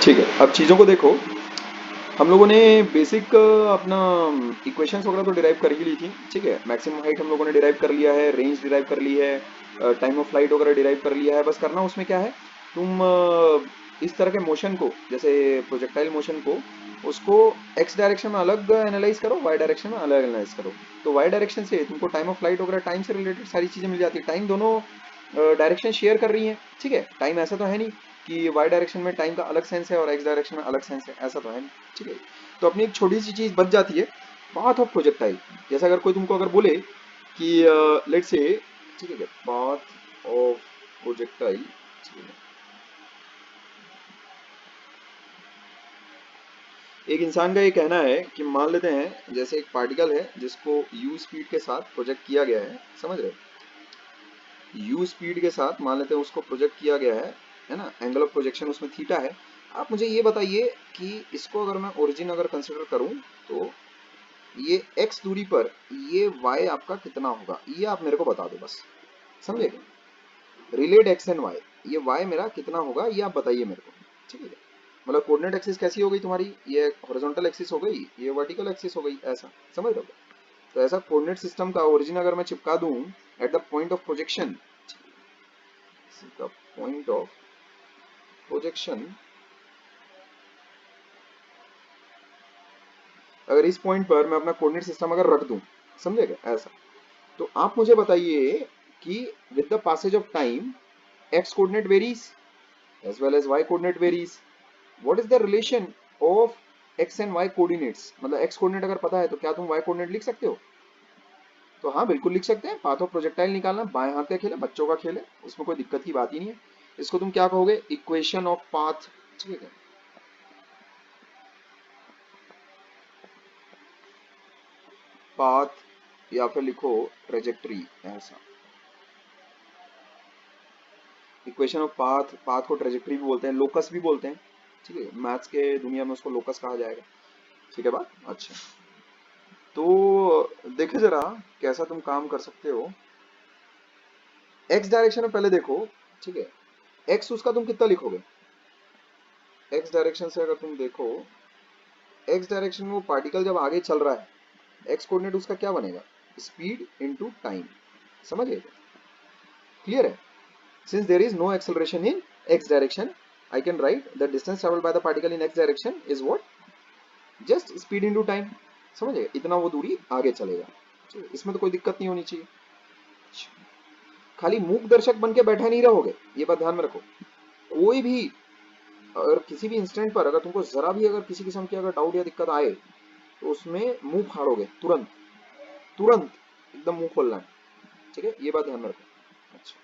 ठीक है, अब चीज़ों को देखो। हम लोगों ने बेसिक अपना इक्वेशंस वगैरह तो डिराइव कर ही ली थी। ठीक है, मैक्सिमम हाइट हम लोगों ने डिराइव कर लिया है, रेंज डिराइव कर ली है, टाइम ऑफ फ्लाइट वगैरह डिराइव कर लिया है। बस करना उसमें क्या है, तुम इस तरह के मोशन को, जैसे प्रोजेक्टाइल मोशन को, उसको एक्स डायरेक्शन में अलग एनालाइज करो, वाई डायरेक्शन में अलग एनालाइज करो। तो वाई डायरेक्शन से तुमको टाइम ऑफ फ्लाइट वगैरह, टाइम से रिलेटेड सारी चीज़ें मिल जाती है। टाइम दोनों डायरेक्शन शेयर कर रही हैं। ठीक है, टाइम ऐसा तो है नहीं कि वाई डायरेक्शन में टाइम का अलग सेंस है और एक्स डायरेक्शन में अलग सेंस है, ऐसा तो है नहीं। ठीक है, तो अपनी एक छोटी सी चीज़ बच जाती है, पाथ ऑफ प्रोजेक्टाइल। जैसे अगर कोई तुमको अगर बोले कि लेट्स से, ठीक है, पाथ ऑफ प्रोजेक्टाइल, एक इंसान का ये कहना है कि मान लेते हैं जैसे एक पार्टिकल है जिसको u स्पीड के साथ प्रोजेक्ट किया गया है, समझ रहे हो, u स्पीड के साथ मान लेते हैं उसको प्रोजेक्ट किया गया है ना, एंगल ऑफ प्रोजेक्शन उसमें थीटा है। आप मुझे ये बताइए कि इसको अगर मैं ओरिजिन अगर कंसिडर करूं तो ये x दूरी पर ये y आपका कितना होगा, ये आप मेरे को बता दो बस, समझे? रिलेट x एंड y, ये y मेरा कितना होगा ये आप बताइए मेरे को। ठीक है, मतलब कोऑर्डिनेट एक्सिस कैसी हो गई तुम्हारी, ये हॉरिजॉन्टल एक्सिस हो गई, ये वर्टिकल एक्सिस हो गई, ऐसा समझ रहे हो? तो ऐसा कोऑर्डिनेट सिस्टम का ओरिजिन अगर मैं चिपका दूं at the point of projection, the point of projection, अगर इस पॉइंट पर मैं अपना कोऑर्डिनेट सिस्टम अगर रख दूं, समझेगा ऐसा, तो आप मुझे बताइए कि with the passage of time x coordinate varies as well as y coordinate varies. What is the relation of x and y coordinates? मतलब x कोऑर्डिनेट अगर पता है तो क्या तुम y कोऑर्डिनेट लिख सकते हो? तो हाँ, बिल्कुल लिख सकते हैं। पाथ ऑफ प्रोजेक्टाइल निकालना बाएं हाथ का खेल है, बच्चों का खेल है, इसमें कोई दिक्कत की बात ही नहीं है। इसको तुम क्या कहोगे, इक्वेशन ऑफ पाथ। ठीक है, पाथ या फिर लिखो ट्रेजेक्ट्री, ऐसा। इक्वेशन ऑफ पाथ, पाथ को ट्रेजेक्ट्री भी बोलते हैं, लोकस भी बोलते हैं। ठीक है, मैथ्स के दुनिया में उसको लोकस कहा जाएगा। ठीक है बात, अच्छा। तो देखे जरा कैसा तुम काम कर सकते हो। एक्स डायरेक्शन में पहले देखो, ठीक है, एक्स उसका तुम कितना लिखोगे, एक्स डायरेक्शन से अगर तुम देखो, एक्स डायरेक्शन में वो पार्टिकल जब आगे चल रहा है, एक्स कोऑर्डिनेट उसका क्या बनेगा, स्पीड इनटू टाइम, समझ गए? क्लियर है? Since there is no acceleration in x direction, I can write the distance travelled by the particle in x direction is what, just speed into time, समझ गए? इतना वो दूरी आगे चलेगा। इसमें तो कोई दिक्कत नहीं होनी चाहिए। खाली मूक दर्शक बन के बैठे नहीं रहोगे, ये बात ध्यान में रखो। कोई भी अगर किसी भी इंस्टेंट पर अगर तुमको जरा भी अगर किसी किस्म की अगर डाउट या दिक्कत आए तो उसमें मुंह फाड़ोगे तुरंत, तुरंत एकदम मुंह खोलना है। ठीक है, ये बात ध्यान में रखो। अच्छा,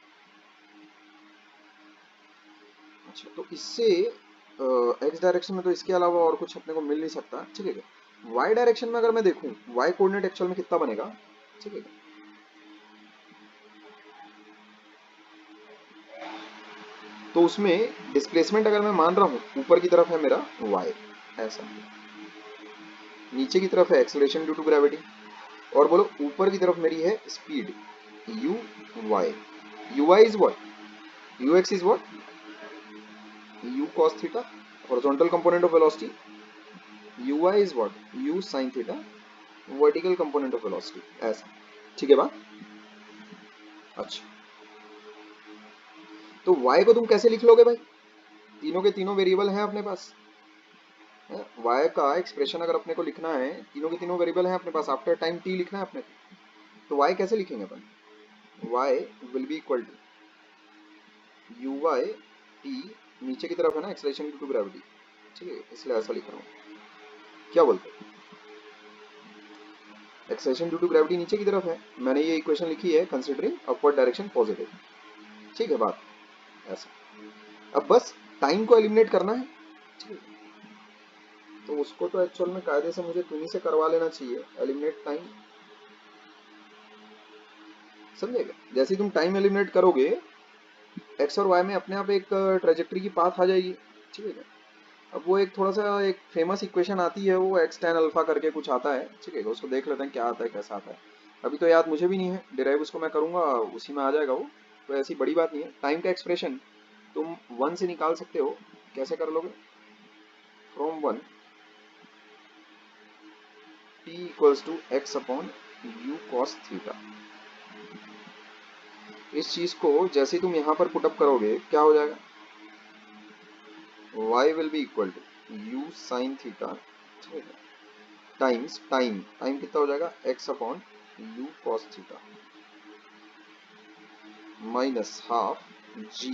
अच्छा, तो इससे एक्स डायरेक्शन में तो इसके अलावा और कुछ अपने को मिल नहीं सकता। ठीक है, वाई डायरेक्शन में अगर मैं देखूं, वाई कोऑर्डिनेट एक्चुअल में कितना बनेगा, ठीक है, तो उसमें डिस्प्लेसमेंट अगर मैं मान रहा हूं, ऊपर की तरफ है मेरा वाई, ऐसा, नीचे की तरफ है एक्सेलरेशन ड्यू टू ग्रेविटी, और बोलो ऊपर की तरफ मेरी है speed u y, u y is what, u x is what, u cos theta, horizontal component of velocity, uy is what, u sin theta, vertical component of velocity, ऐसा। ठीक है बात, अच्छा। तो y को तुम कैसे लिख लोगे भाई, तीनों के तीनों वेरिएबल हैं अपने पास, y का एक्सप्रेशन अगर अपने को लिखना है, तीनों के तीनों वेरिएबल हैं अपने पास, आफ्टर टाइम t लिखना है अपने को, तो y कैसे लिखेंगे अपन, y will be equal to u y t, नीचे की तरफ है ना एक्सेलरेशन ड्यू टू ग्रेविटी, ठीक है, इसलिए ऐसा लिख रहा हूँ। क्या बोलते हैं, एक्सेलरेशन ड्यू टू ग्रेविटी नीचे की तरफ है, मैंने ये इक्वेशन लिखी है कंसीडरिंग अपवर्ड डायरेक्शन पॉजिटिव। ठीक है बात, ऐसा। अब बस टाइम को एलिमिनेट करना है। ठीक है, तो उसको तो एक्चुअल में कायदे से मुझे तुम्ही से करवा लेना चाहिए, एलिमिनेट टाइम, समझेगा? जैसे ही तुम टाइम एलिमिनेट करोगे, एक्स और वाई में अपने आप एक ट्रेजेक्ट्री की पाथ आ जाएगी। ठीक है, अब वो एक थोड़ा सा एक फेमस इक्वेशन आती है, वो एक्स टेन अल्फा करके कुछ आता है। ठीक है, उसको देख लेते हैं क्या आता है कैसा आता है, अभी तो याद मुझे भी नहीं है, डिराइव उसको मैं करूंगा उसी में आ जाएगा वो, तो ऐसी बड़ी बात नहीं है। टाइम का एक्सप्रेशन तुम वन से निकाल सकते हो, कैसे कर लोगे, from 1 t equals to x upon u cos theta. इस चीज को जैसे ही तुम यहां पर पुटअप करोगे क्या हो जाएगा, y will be equal to u sin theta times time, time कितना हो जाएगा x upon u cos theta minus half g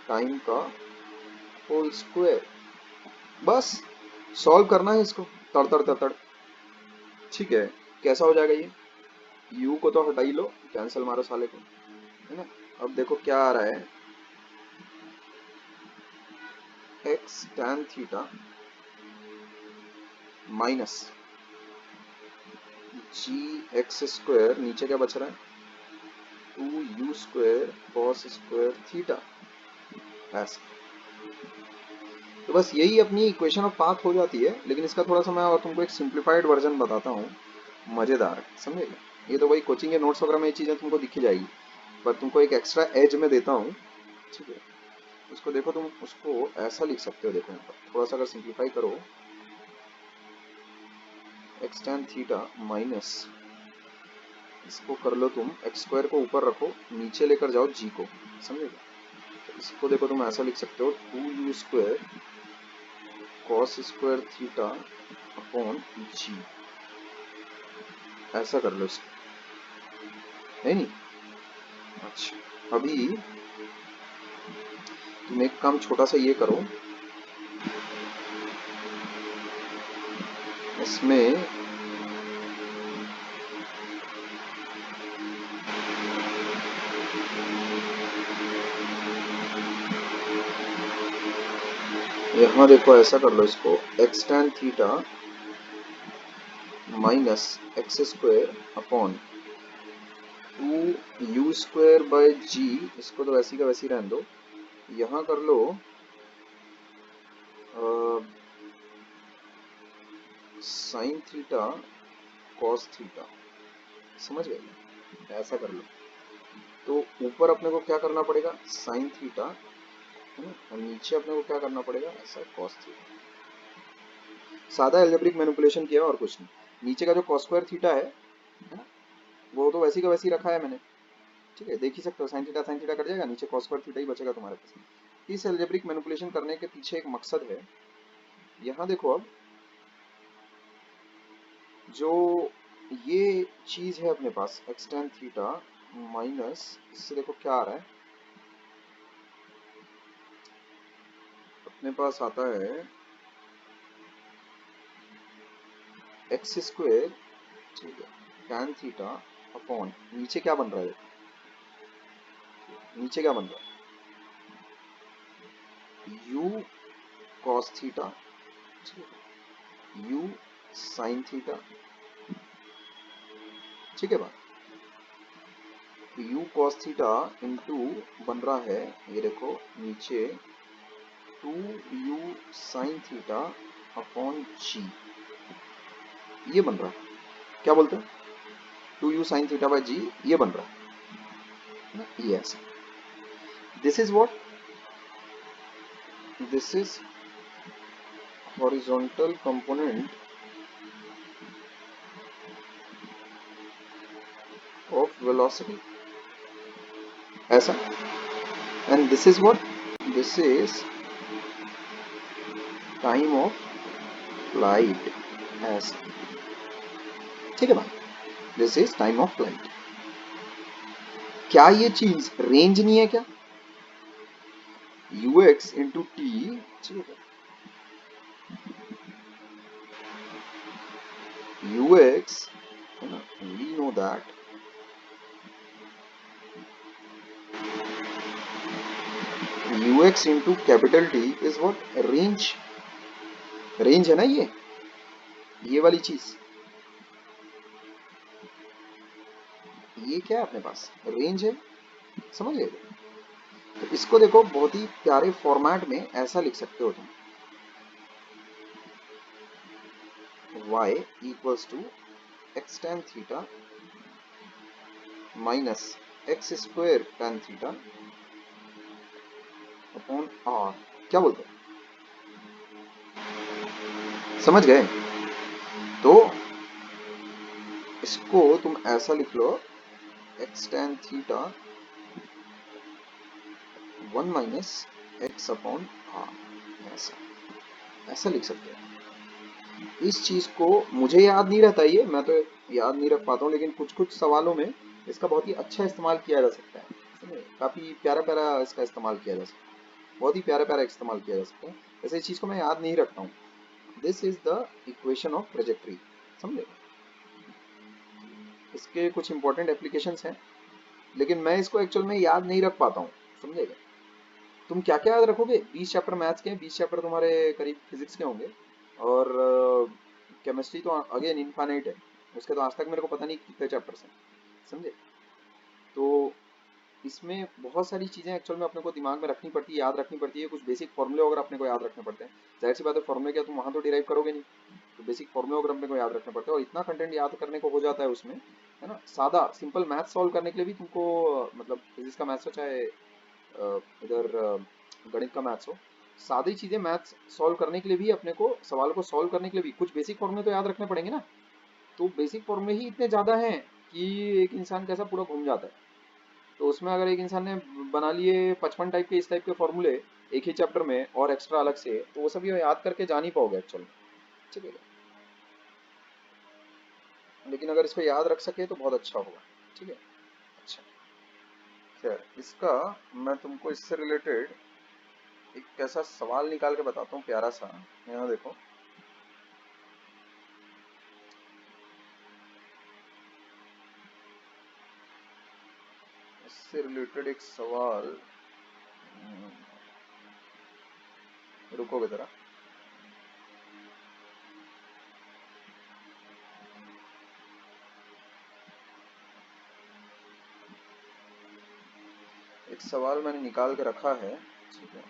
time का होल स्क्वायर। बस सॉल्व करना है इसको तड़ तड़ तड़ तड़। ठीक है, कैसा हो जाएगा ये, u को तो हटा ही लो, कैंसिल मारो साले को, है ना। अब देखो क्या आ रहा है, x tan थीटा माइनस जी एक्स स्क्वायर, नीचे क्या बच रहा है 2u square cos square theta, ऐसा। तो बस यही अपनी इक्वेशन ऑफ पाथ हो जाती है, लेकिन इसका थोड़ा सा मैं और तुमको एक सिंप्लीफाइड वर्जन बताता हूँ, मजेदार, समझेगा। ये तो वही कोचिंग के नोट्स वगैरह में ये चीजें तुमको दिखी जाएगी, पर तुमको एक एक्स्ट्रा एज में देता हूँ। ठीक है, उसको देखो, तुम उसको ऐसा लिख सकते हो, देखो यहाँ पर थोड़ा सा अगर सिंप्लीफाई करो, x tan थीटा माइनस, इसको कर लो तुम, एक्स स्क्वायर को ऊपर रखो, नीचे लेकर जाओ g को, समझेगा। तो इसको देखो तुम ऐसा लिख सकते हो 2u square cos square theta upon g, ऐसा कर लो इसको, है नहीं। अच्छा, अभी तुम एक काम छोटा सा ये करो, इसमें यहाँ देखो ऐसा कर लो इसको, x tan theta minus x square upon 2u square by g, इसको तो वैसी का वैसी रहने दो, यहाँ कर लो साइन थीटा कॉस थीटा, समझ गए, ऐसा कर लो। तो ऊपर अपने को क्या करना पड़ेगा साइन थीटा, है ना, और नीचे अपने को क्या करना पड़ेगा ऐसा कॉस थीटा। सादा एल्जेब्रिक मैनिपुलेशन किया और कुछ नहीं। नीचे का जो कॉस स्क्वायर थीटा है ना, वो तो वैसी का वैसी रखा है मैंने, ठीक है, देख ही सकते हो, साइन थीटा कट जाएगा, नीचे कॉस स्क्वायर थीटा ही बचेगा तुम्हारे पास। इस एल्जेब्रिक मैनिपुलेशन करने के पीछे एक मकसद है। यहाँ देखो, अब जो ये चीज है अपने पास x tan थीटा माइनस, इससे देखो क्या आ रहा है, अपने पास आता है एक्स स्क्वायर, ठीक है, tan थीटा अपॉन, नीचे क्या बन रहा है, नीचे क्या बन रहा है u cos theta, u sin theta, ठीक है बात। तो u cos थीटा इंटू बन रहा है, ये देखो नीचे 2u sin theta upon g, ये बन रहा है, क्या बोलते हैं 2u sin theta by g, ये बन रहा है, ये ऐसा। This is what, this is horizontal component of velocity, ऐसा। and this is what, this is time of flight, ऐसा, ठीक है भाई, this is time of flight। क्या ये चीज रेंज नहीं है क्या, ux इंटू टी, ठीक है, ux, है ना, we know that ux into capital T is what range, range है ना ये वाली चीज, ये क्या है अपने पास रेंज है, समझ गए। तो इसको देखो बहुत ही प्यारे फॉर्मेट में ऐसा लिख सकते हो तुम, y equals to x tan theta minus x square tan theta upon r, क्या बोलते हैं समझ गए? तो इसको तुम ऐसा लिख लो, x tan theta 1 minus x upon r, ऐसा ऐसा लिख सकते हो। इस चीज को मुझे याद नहीं रहता, ये मैं तो याद नहीं रख पाता हूँ, लेकिन कुछ कुछ सवालों में इसका बहुत ही अच्छा इस्तेमाल किया जा सकता है। समझे? काफी प्यारा प्यारा इसका इस्तेमाल किया जा सकता है, बहुत ही प्यारा प्यारा इस्तेमाल किया जा सकता है। वैसे इस चीज को मैं याद नहीं रखता हूँ। This is the equation of trajectory. समझे? इसके कुछ इंपॉर्टेंट एप्लीकेशंस हैं, लेकिन मैं इसको एक्चुअल में याद नहीं रख पाता हूँ। समझेगा? तुम क्या क्या याद रखोगे? 20 चैप्टर मैथ्स के हैं, 20 चैप्टर तुम्हारे करीब फिजिक्स के होंगे, और केमिस्ट्री तो अगेन इनफाइनाइट है, उसके तो आज तक मेरे को पता नहीं कितने चैप्टर्स हैं। समझे? तो इसमें बहुत सारी चीज़ें एक्चुअल में अपने को दिमाग में रखनी पड़ती है, याद रखनी पड़ती है। कुछ बेसिक फॉर्मूले वगैरह अपने को याद रखने पड़ते हैं। जाहिर सी बात है, फॉर्मूले क्या तुम वहाँ तो डिराइव करोगे नहीं, तो बेसिक फॉर्मूले वगैरह अपने को याद रखने पड़ते हैं, और इतना कंटेंट याद करने को हो जाता है उसमें, है ना। सादा सिंपल मैथ सॉल्व करने के लिए भी तुमको मतलब फिजिक्स का मैथ्स हो चाहे इधर गणित का मैथ्स हो, सादी चीज़ें मैथ्स सॉल्व करने के लिए भी अपने को, सवाल को सॉल्व करने के लिए भी कुछ बेसिक फॉर्मूले तो याद रखने पड़ेंगे ना। तो बेसिक फॉर्मूले ही इतने ज़्यादा हैं कि एक इंसान कैसा पूरा घूम जाता है। तो उसमें अगर एक इंसान ने बना लिए 55 टाइप के, इस टाइप के फॉर्मूले एक ही चैप्टर में और एक्स्ट्रा अलग से, तो वो सब ये याद करके जा नहीं पाओगे एक्चुअल में। ठीक है? लेकिन अगर इसको याद रख सके तो बहुत अच्छा होगा। ठीक है? अच्छा, खैर इसका मैं तुमको इससे रिलेटेड एक कैसा सवाल निकाल के बताता हूँ प्यारा सा। यहाँ देखो, इससे रिलेटेड एक सवाल, रुकोगे जरा। एक सवाल मैंने निकाल के रखा है। ठीक है,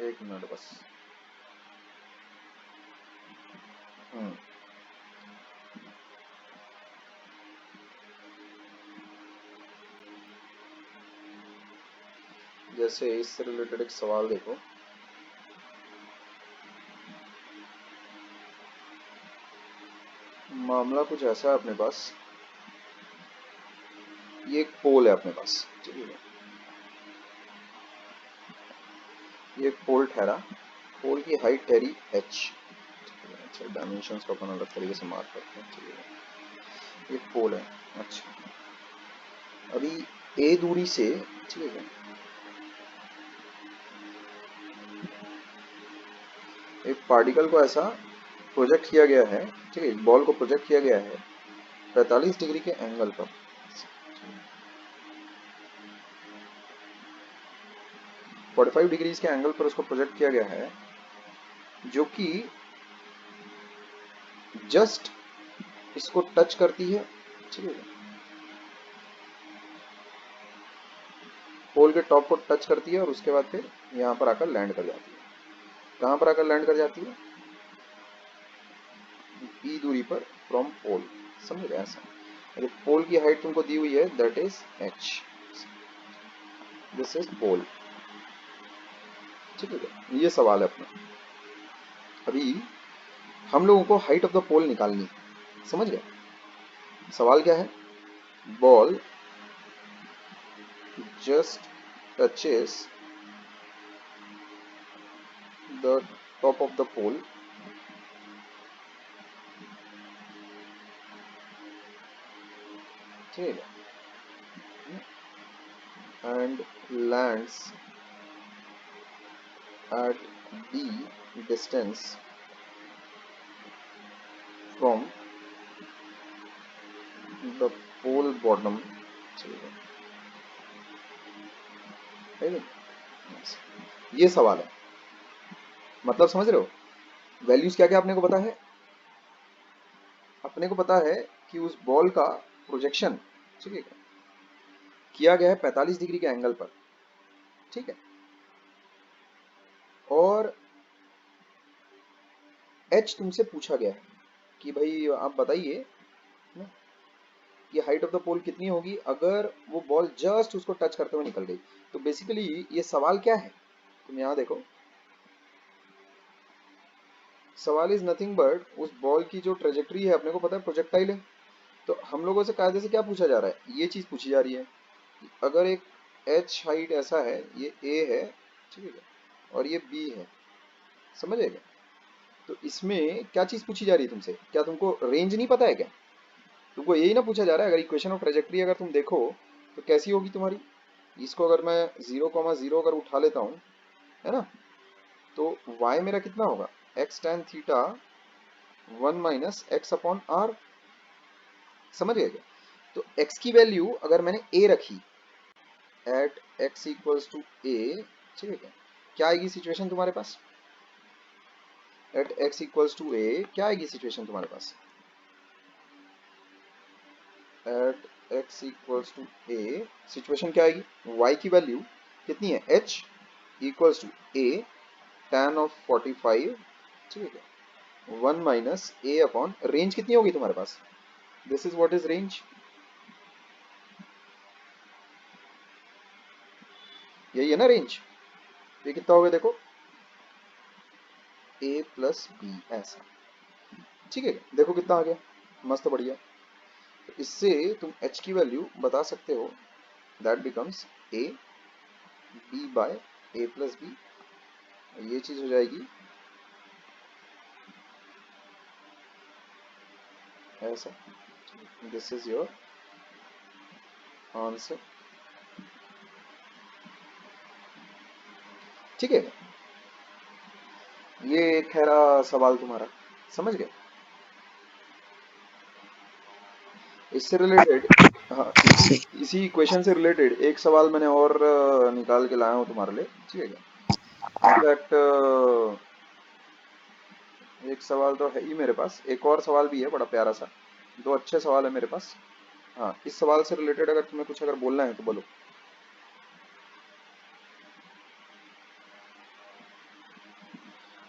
एक मिनट बस। हम्म, जैसे इससे रिलेटेड एक सवाल देखो। मामला कुछ ऐसा है अपने पास, ये एक पोल है अपने पास। ठीक है, ये एक पोल ठहरा, पोल की हाइट ठहरी h। अच्छा, डायमेंशंस को अपन अलग तरीके से मार्क करते हैं। ठीक है, ये पोल है। अच्छा, अभी a दूरी से, ठीक है, एक पार्टिकल को ऐसा प्रोजेक्ट किया गया है। ठीक है, बॉल को प्रोजेक्ट किया गया है 45 डिग्री के एंगल पर, 45 डिग्री के एंगल पर उसको प्रोजेक्ट किया गया है, जो कि जस्ट इसको टच करती है। ठीक है, पोल के टॉप को टच करती है और उसके बाद फिर यहाँ पर आकर लैंड कर जाती है। कहाँ पर आकर लैंड कर जाती है? b दूरी पर फ्रॉम पोल। समझ गए? ऐसा, अरे पोल की हाइट तुमको दी हुई है, that is h, this is pole. ठीक है, ये सवाल है अपना। अभी हम लोगों को हाइट ऑफ द पोल निकालनी है। समझ गए? सवाल क्या है? Ball just touches the top of the pole, ठीक है, and lands at d distance from the pole bottom। ठीक है, ये सवाल है। मतलब समझ रहे हो? वैल्यूज क्या क्या अपने को पता है? अपने को पता है कि उस बॉल का प्रोजेक्शन, ठीक है, किया गया है 45 डिग्री के एंगल पर। ठीक है, और h तुमसे पूछा गया है कि भाई आप बताइए ना, कि हाइट ऑफ द पोल कितनी होगी अगर वो बॉल जस्ट उसको टच करते हुए निकल गई। तो बेसिकली ये सवाल क्या है, तुम यहाँ देखो, सवाल इज नथिंग बट उस बॉल की जो ट्रेजेक्ट्री है अपने को पता है प्रोजेक्टाइल है, तो हम लोगों से कायदे से क्या पूछा जा रहा है, ये चीज पूछी जा रही है। अगर एक एच हाइट ऐसा है, ये ए है, ठीक है, और ये बी है, समझ आएगा। तो इसमें क्या चीज पूछी जा रही है तुमसे, क्या तुमको रेंज नहीं पता है क्या? तुमको यही ना पूछा जा रहा है। अगर इक्वेशन ऑफ ट्रेजेक्ट्री अगर तुम देखो तो कैसी होगी तुम्हारी, इसको अगर मैं 0,0 अगर उठा लेता हूँ, है ना, तो y मेरा कितना होगा, x tan थीटा 1 - x/r, समझ गए क्या? तो x की वैल्यू अगर मैंने a रखी at x equals to a, ठीक है क्या आएगी सिचुएशन तुम्हारे पास, at x equals to a क्या आएगी सिचुएशन तुम्हारे पास, at x equals to a situation क्या आएगी, y की वैल्यू कितनी है, h equals to a tan of 45, ठीक है, 1 - a/, रेंज कितनी होगी तुम्हारे पास, this is what is range, यही है ना रेंज। ये कितना हो गया देखो, a प्लस बी ऐसा, ठीक है, देखो कितना आ गया, मस्त बढ़िया। तो इससे तुम h की वैल्यू बता सकते हो, that becomes a b by a plus b, ये चीज हो जाएगी ऐसा, दिस इज योर आंसर, ठीक है। ये खैरा सवाल तुम्हारा, समझ गए। इससे रिलेटेड, हाँ, इसी क्वेश्चन से रिलेटेड एक सवाल मैंने और निकाल के लाया हूँ तुम्हारे लिए, ठीक है। इनफैक्ट एक सवाल तो है ही मेरे पास, एक और सवाल भी है बड़ा प्यारा सा, दो अच्छे सवाल है मेरे पास। हाँ, इस सवाल से रिलेटेड अगर तुम्हें कुछ अगर बोलना है तो बोलो।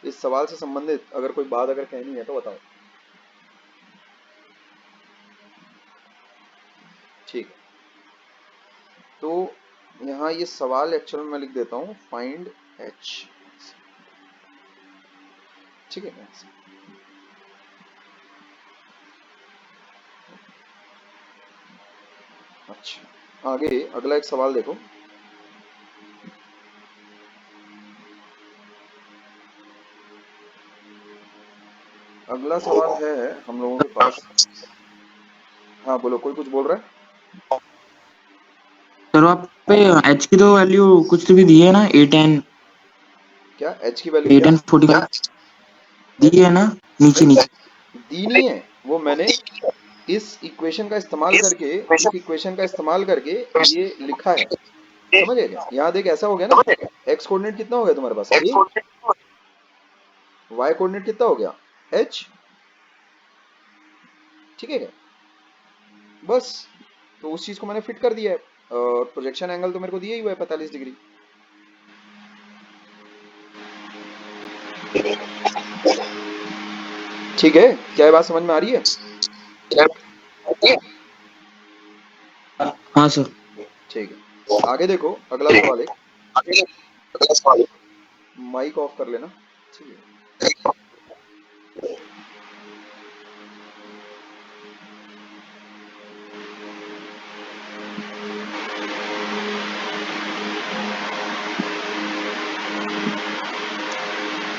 इस सवाल से संबंधित अगर कोई बात अगर कहनी है तो बताओ। ठीक है, तो यहाँ ये सवाल एक्चुअल में मैं लिख देता हूँ, फाइंड एच, ठीक है। अच्छा, आगे अगला एक सवाल देखो। अगला सवाल है हम लोगों के पास, हाँ बोलो, कोई कुछ बोल रहा है। सर आप पे एच की तो वैल्यू कुछ तो भी दी है ना, 8 क्या एच की वैल्यू क्या, 8 दी एच है ना, नीचे नीचे। दी नहीं है, वो मैंने इस इक्वेशन का इस्तेमाल करके, इस इक्वेशन का इस्तेमाल करके ये लिखा है, समझ गए क्या। यहाँ देख ऐसा हो गया ना, एक्स कोऑर्डिनेट कितना हो गया तुम्हारे पास ए, वाई कोऑर्डिनेट कितना हो गया एच, ठीक है क्या, बस। तो उस चीज को मैंने फिट कर दिया है, और प्रोजेक्शन एंगल तो मेरे को दिया ही हुआ है 45 डिग्री। ठीक है, क्या ये बात समझ में आ रही है। हाँ सर। ठीक है, आगे देखो अगला सवाल, एक माइक ऑफ कर लेना, ठीक है।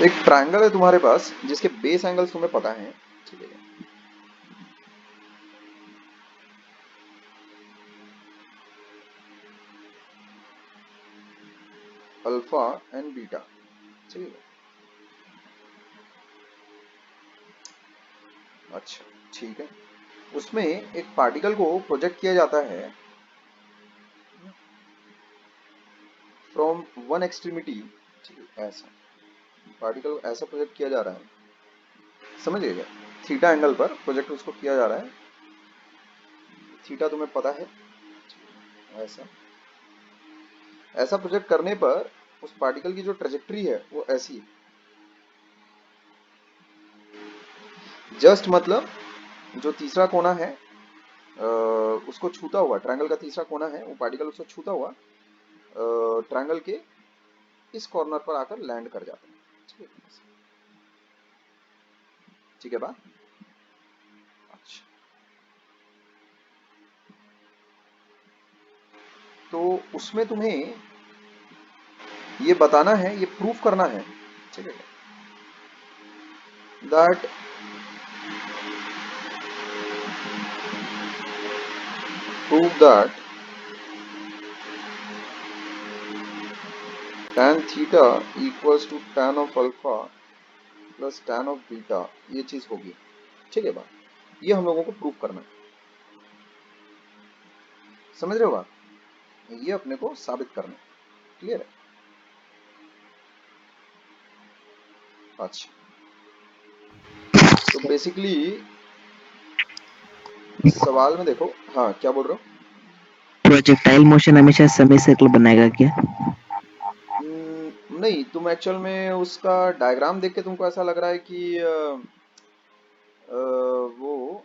एक ट्रायंगल है तुम्हारे पास जिसके बेस एंगल्स तुम्हें पता है, ठीक है, अल्फा एंड बीटा, ठीक है। अच्छा, ठीक है, उसमें एक पार्टिकल को प्रोजेक्ट किया जाता है फ्रॉम वन एक्सट्रीमिटी, ठीक है, ऐसा पार्टिकल ऐसा प्रोजेक्ट किया जा रहा है, समझ गए क्या, थीटा एंगल पर प्रोजेक्ट उसको किया जा रहा है, थीटा तुम्हें पता है, ऐसा ऐसा प्रोजेक्ट करने पर उस पार्टिकल की जो ट्रेजेक्ट्री है वो ऐसी है, जस्ट मतलब जो तीसरा कोना है उसको छूता हुआ, ट्रायंगल का तीसरा कोना है वो पार्टिकल उसको छूता हुआ ट्रायंगल के इस कॉर्नर पर आकर लैंड कर जाता है, ठीक है। ठीक है बात। अच्छा, तो उसमें तुम्हें ये बताना है, ये प्रूफ करना है, ठीक है, that prove that tan theta equals to tan of alpha plus tan of beta, ये चीज होगी, ठीक है बात। ये हम लोगों को प्रूफ करना है, समझ रहे हो बात, ये अपने को साबित करना है, क्लियर है। अच्छा, तो बेसिकली इस सवाल में देखो, हाँ क्या बोल रहे हो? प्रोजेक्टाइल मोशन हमेशा सेमी सर्कल बनाएगा क्या? नहीं, तुम एक्चुअल में उसका डायग्राम देख के तुमको ऐसा लग रहा है कि वो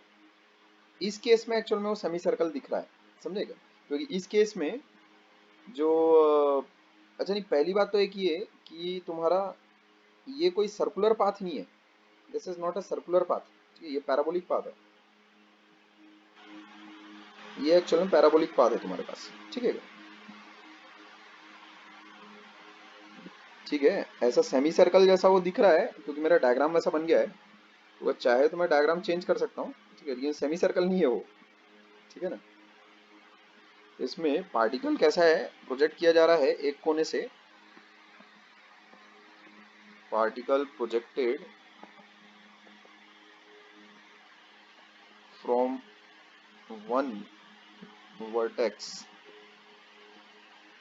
इस केस में एक्चुअल में वो सेमी सर्कल दिख रहा है, समझेगा, क्योंकि इस केस में जो अच्छा नहीं, पहली बात तो एक ये कि तुम्हारा ये कोई सर्कुलर पाथ नहीं है, this is not a circular path, ठीक है, ये पैराबोलिक पाथ है, ये एक्चुअल में पैराबोलिक पाथ है तुम्हारे पास, ठीक है, ठीक है, ऐसा सेमी सर्कल जैसा वो दिख रहा है क्योंकि मेरा डायग्राम वैसा बन गया है, तो अगर चाहे तो मैं डायग्राम चेंज कर सकता हूँ, ठीक है, लेकिन सेमी सर्कल नहीं है वो, ठीक है ना। इसमें पार्टिकल कैसा है प्रोजेक्ट किया जा रहा है, एक कोने से particle projected from one vertex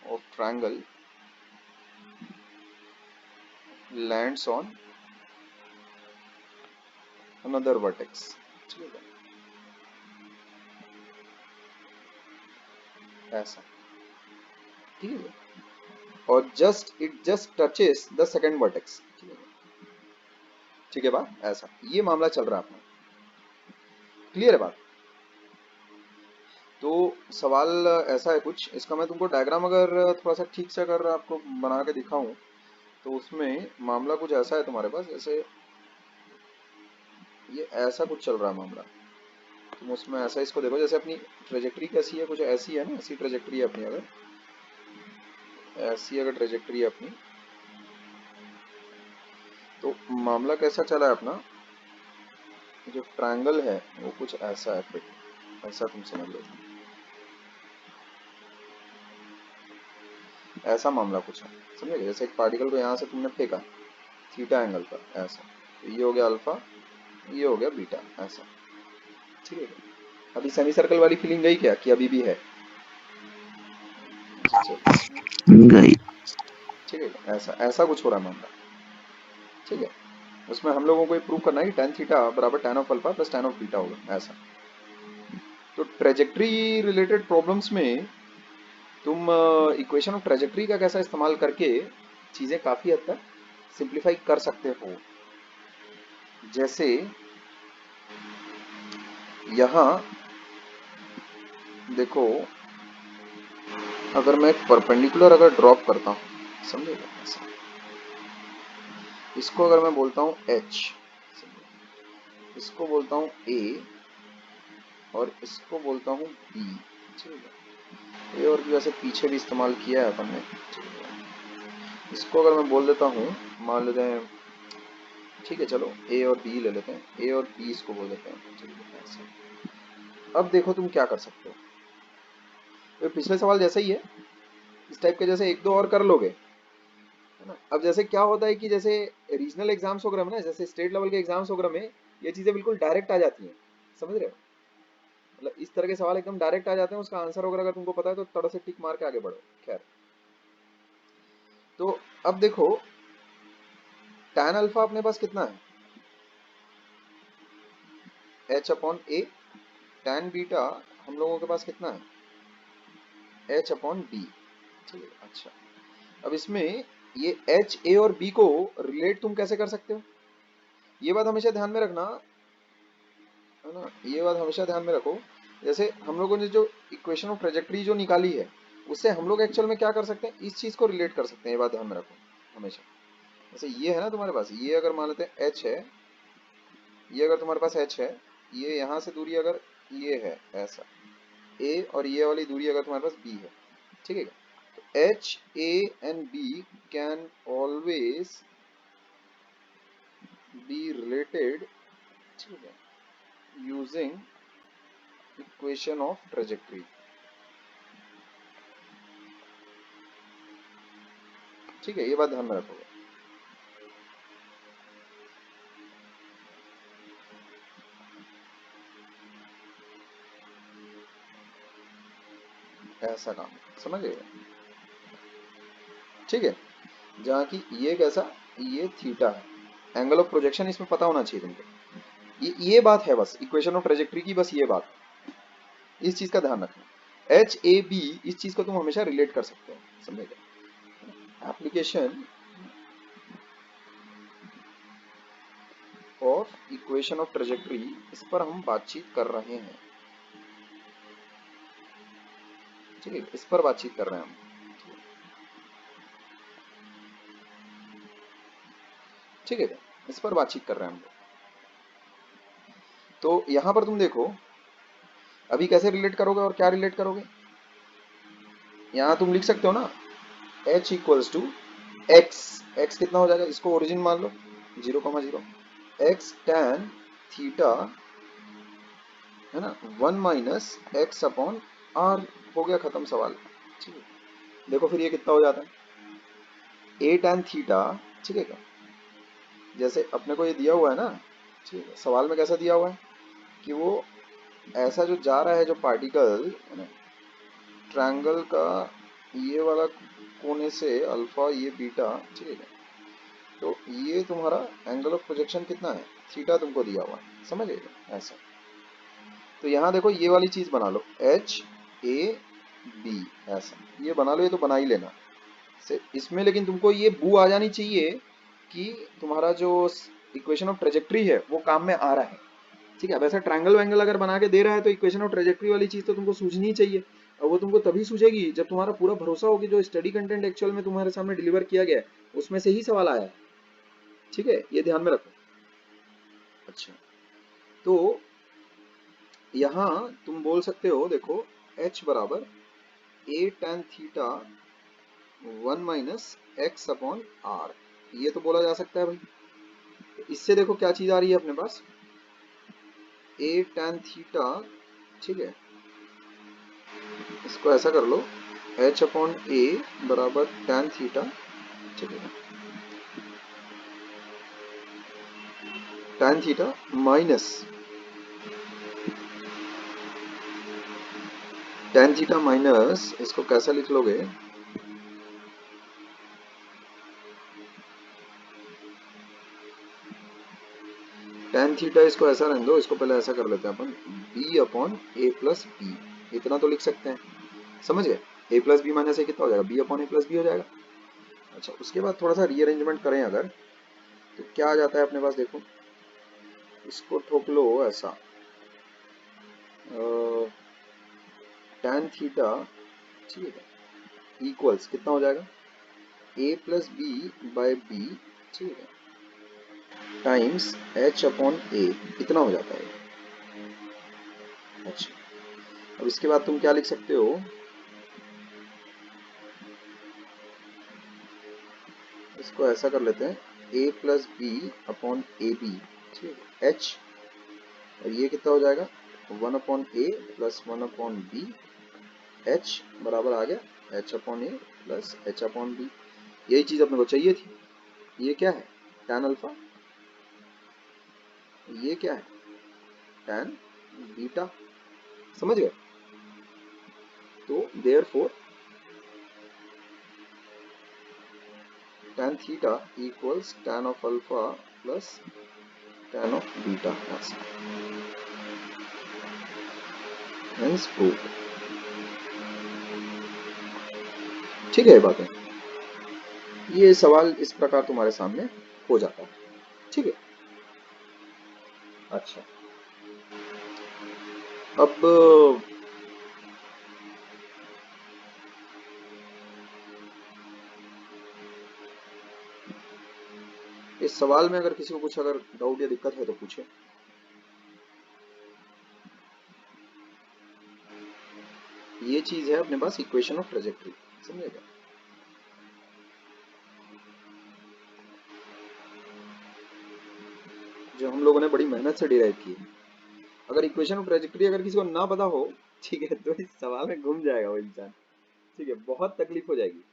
of triangle lands on another vertex, ठीक है, ऐसा, ठीक है, और it just touches the second vertex, ठीक है बात, ऐसा ये मामला चल रहा है अपना, क्लियर है बात। तो सवाल ऐसा है कुछ, इसका मैं तुमको डायग्राम अगर थोड़ा सा ठीक से अगर आपको बना के दिखाऊं, तो उसमें मामला कुछ ऐसा है तुम्हारे पास, जैसे ये ऐसा कुछ चल रहा है मामला, तुम उसमें ऐसा इसको देखो, जैसे अपनी ट्रेजेक्ट्री कैसी है, कुछ ऐसी है ना, ऐसी ट्रेजेक्ट्री है अपनी, अगर ऐसी अगर ट्रेजेक्ट्री है अपनी, तो मामला कैसा चला है अपना, जो ट्रायंगल है वो कुछ ऐसा है, फिर ऐसा तुम समझ लो, ऐसा मामला कुछ है, समझे, जैसे एक पार्टिकल को यहाँ से तुमने फेंका थीटा एंगल पर, ऐसा, तो ये हो गया अल्फा, ये हो गया बीटा, ऐसा, ठीक है। अभी सेमी सर्कल वाली फीलिंग गई क्या कि अभी भी है? अच्छा चलो, गई। ठीक है, ऐसा ऐसा कुछ हो रहा है मामला, ठीक है। उसमें हम लोगों को ये प्रूव करना है कि tan थीटा बराबर tan of alpha plus tan of beta होगा, ऐसा। तो ट्रेजेक्ट्री रिलेटेड प्रॉब्लम्स में तुम इक्वेशन ऑफ ट्रेजेक्ट्री का कैसा इस्तेमाल करके चीजें काफी हद तक सिंप्लीफाई कर सकते हो, जैसे यहाँ देखो, अगर मैं एक परपेंडिकुलर अगर ड्रॉप करता हूँ, समझेगा, ऐसा, इसको अगर मैं बोलता हूँ h, इसको बोलता हूँ a, और इसको बोलता हूँ b, ठीक है, ए और बी वैसे पीछे भी इस्तेमाल किया है अपन ने, ठीक है। इसको अगर मैं बोल देता हूँ, मान लेते हैं, ठीक है चलो ए और बी ले लेते हैं, ए और बी इसको बोल देते हैं, ठीक है, ऐसे। अब देखो तुम क्या कर सकते हो, तो पिछले सवाल जैसा ही है, इस टाइप के जैसे एक दो और कर लोगे, है ना। अब जैसे क्या होता है कि जैसे रीजनल एग्जाम्स वगैरह में ना, जैसे स्टेट लेवल के एग्जाम्स वगैरह में ये चीजें बिल्कुल डायरेक्ट आ जाती हैं, समझ रहे हो, मतलब इस तरह के सवाल एकदम डायरेक्ट आ जाते हैं, उसका आंसर वगैरह अगर तुमको पता है तो थोड़ा से टिक मार के आगे बढ़ो, खैर। तो अब देखो tan अल्फा अपने पास कितना है, h अपॉन ए, tan बीटा हम लोगों के पास कितना है, h अपॉन बी, ठीक है, अच्छा। अब इसमें ये h, a और b को रिलेट तुम कैसे कर सकते हो, ये बात हमेशा ध्यान में रखना, है ना, ये बात हमेशा ध्यान में रखो। जैसे हम लोगों ने जो इक्वेशन ऑफ ट्रेजेक्ट्री जो निकाली है, उससे हम लोग एक्चुअल में क्या कर सकते हैं, इस चीज को रिलेट कर सकते हैं, ये बात ध्यान में रखो हमेशा। जैसे ये है ना तुम्हारे पास, ये अगर मान लेते हैं h है, ये अगर तुम्हारे पास h है, ये यहाँ से दूरी अगर ये है ऐसा a, और ये वाली दूरी अगर तुम्हारे पास b है, ठीक है, तो h, a and b can always be related, ठीक है, using equation of trajectory, ठीक है, ये बात ध्यान में रखोगे। ऐसा काम समझ गए, ठीक है, जहाँ की ये कैसा, ये थीटा है, एंगल ऑफ प्रोजेक्शन इसमें पता होना चाहिए तुमको, ये बात है बस इक्वेशन ऑफ ट्रेजेक्ट्री की, बस ये बात, इस चीज का ध्यान रखना। एच ए बी, इस चीज को तुम हमेशा रिलेट कर सकते हो, समझेगा। Application of equation of trajectory, इस पर हम बातचीत कर रहे हैं, ठीक है, इस पर बातचीत कर रहे हैं हम, ठीक है, इस पर बातचीत कर रहे हैं हम। तो यहां पर तुम देखो अभी कैसे रिलेट करोगे और क्या रिलेट करोगे, यहां तुम लिख सकते हो ना, h equals to x, x कितना हो जाएगा, इसको ओरिजिन मान लो 0,0, एक्स tan थीटा है ना, 1 माइनस एक्स अपॉन आर, हो गया खत्म सवाल, ठीक है। देखो फिर ये कितना हो जाता है, a tan थीटा, ठीक है क्या, जैसे अपने को ये दिया हुआ है ना, ठीक है, सवाल में कैसा दिया हुआ है कि वो ऐसा जो जा रहा है जो पार्टिकल है ना, ट्रायंगल का ये वाला कोने से अल्फा, ये बीटा, ठीक है, तो ये तुम्हारा एंगल ऑफ प्रोजेक्शन कितना है, थीटा तुमको दिया हुआ है, समझ गए ऐसा। तो यहाँ देखो ये वाली चीज बना लो, एच ए बी, ऐसा ये बना लो, ये तो बना ही लेना से इसमें, लेकिन तुमको ये बू आ जानी चाहिए कि तुम्हारा जो इक्वेशन ऑफ ट्रेजेक्ट्री है वो काम में आ रहा है, ठीक है। वैसे ट्रायंगल वैंगल अगर बना के दे रहा है तो इक्वेशन ऑफ ट्रेजेक्ट्री वाली चीज तो तुमको सूझनी ही चाहिए, और वो तुमको तभी सूझेगी जब तुम्हारा पूरा भरोसा हो कि जो स्टडी कंटेंट एक्चुअल में तुम्हारे सामने डिलीवर किया गया है उसमें से ही सवाल आया है, ठीक है, ये ध्यान में रखो। अच्छा, तो यहाँ तुम बोल सकते हो, देखो h बराबर a tan theta 1 minus x upon r, ये तो बोला जा सकता है भाई। तो इससे देखो क्या चीज आ रही है अपने पास, a tan थीटा, ठीक है, इसको ऐसा कर लो, h अपॉन a बराबर tan थीटा, ठीक है, tan theta minus tan theta minus, इसको कैसा लिख लोगे, tan थीटा, इसको ऐसा रहने दो, इसको पहले ऐसा कर लेते हैं अपन, b upon a plus b, इतना तो लिख सकते हैं, समझ गए। a plus b minus a कितना हो जाएगा, b upon a plus b हो जाएगा। अच्छा, उसके बाद थोड़ा सा रीअरेंजमेंट करें अगर, तो क्या आ जाता है अपने पास, देखो इसको ठोक लो ऐसा, tan थीटा, ठीक है, इक्वल्स कितना हो जाएगा, a plus b by b, ठीक है, टाइम्स h अपॉन ए, इतना हो जाता है। अच्छा, अब इसके बाद तुम क्या लिख सकते हो, इसको ऐसा कर लेते हैं, a plus b upon a b, ठीक है, h, और ये कितना हो जाएगा 1 upon a plus 1 upon b, h बराबर आ गया h upon a plus h upon b, यही चीज अपने को चाहिए थी। ये क्या है, tan अल्फा, ये क्या है, tan बीटा, समझ गए। तो therefore tan theta equals tan of alpha plus tan of beta, hence proved, ठीक है। ये बात है, ये सवाल इस प्रकार तुम्हारे सामने हो जाता है, ठीक है। अच्छा, अब इस सवाल में अगर किसी को कुछ अगर डाउट या दिक्कत है तो पूछे। ये चीज है अपने पास इक्वेशन ऑफ ट्रेजेक्ट्री, समझेगा। जो हम लोगों ने बड़ी मेहनत से डिराइव की है। अगर इक्वेशन ऑफ ट्रेजेक्ट्री अगर किसी को ना पता हो, ठीक है, तो इस सवाल में घूम जाएगा वो इंसान, ठीक है, बहुत तकलीफ हो जाएगी।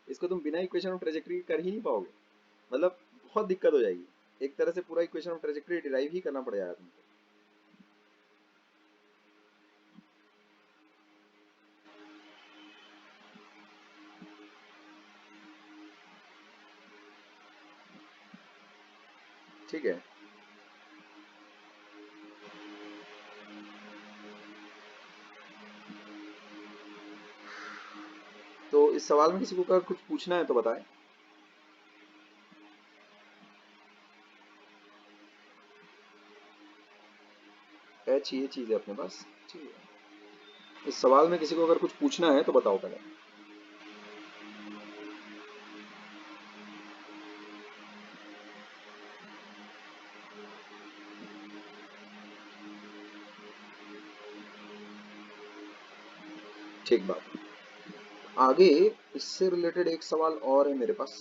इसको तुम बिना इक्वेशन ऑफ ट्रेजेक्ट्री कर ही नहीं पाओगे, मतलब बहुत दिक्कत हो जाएगी। एक तरह से पूरा इक्वेशन ऑफ ट्रेजेक्ट्री डिराइव ही करना पड़ जाएगा तुमको। ठीक है, तो इस सवाल में किसी को अगर कुछ पूछना है तो बताएं। एच ये चीज है अपने पास, ठीक है। इस सवाल में किसी को अगर कुछ पूछना है तो बताओ पहले। ठीक बात। आगे इससे रिलेटेड एक सवाल और है मेरे पास,